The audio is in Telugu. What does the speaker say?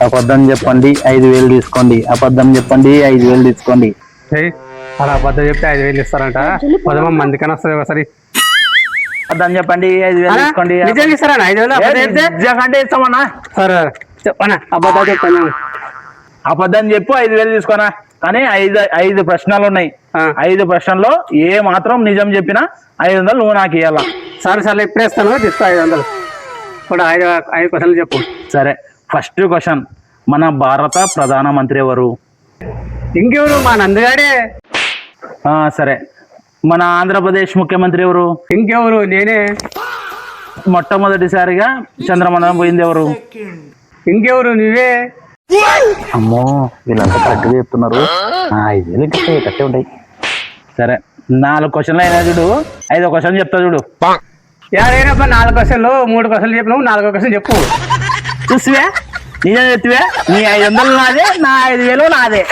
అబద్ధం చెప్పండి 5,000 తీసుకోండి. అబద్ధం చెప్పండి 5,000 తీసుకోండి. అలా అబద్ధం చెప్తే 5,000 ఇస్తారంట. పదమ్మ మందికన్నా వస్తుంది ఒకసారి. అబద్ధం చెప్పండి 5,000 తీసుకోండి. నిజంగా ఇస్తారా 5,000? నిజంగా ఇస్తామన్నా. సరే చెప్పనా, అబద్ధం చెప్తాను. అబద్ధం చెప్పు 5,000 తీసుకోనా. కానీ ఐదు ప్రశ్నలు ఉన్నాయి. 5 ప్రశ్నల్లో ఏ మాత్రం నిజం చెప్పినా 500 నువ్వు నాకు ఇవ్వాలా. సరే ఇప్పుడే ఇస్తాను, తీసుకో 500. ఇప్పుడు ఐదు క్వశ్చన్లు చెప్పు. సరే, ఫస్ట్ క్వశ్చన్, మన భారత ప్రధానమంత్రి ఎవరు? ఇంకెవరు? మా నందిగాడే. సరే, మన ఆంధ్రప్రదేశ్ ముఖ్యమంత్రి ఎవరు? ఇంకెవరు? నేనే. మొట్టమొదటిసారిగా చంద్రమండలం పోయింది ఎవరు? ఇంకెవరు? నువ్వే. అమ్మో, వీళ్ళంతా కరెక్ట్గా చెప్తున్నారు. 5,000 కట్టే ఉంటాయి. సరే, 4 క్వశ్చన్లు అయినా చూడు. 5వ క్వశ్చన్ చెప్తా చూడు. ఏడైనా 4 క్వశ్చన్లు, 3 క్వశ్చన్లు చెప్పినావు, 4వ క్వశ్చన్ చెప్పు. చూసివే, నిజం చెప్తివే. నీ 500 నాదే, నా 5,000 నాదే.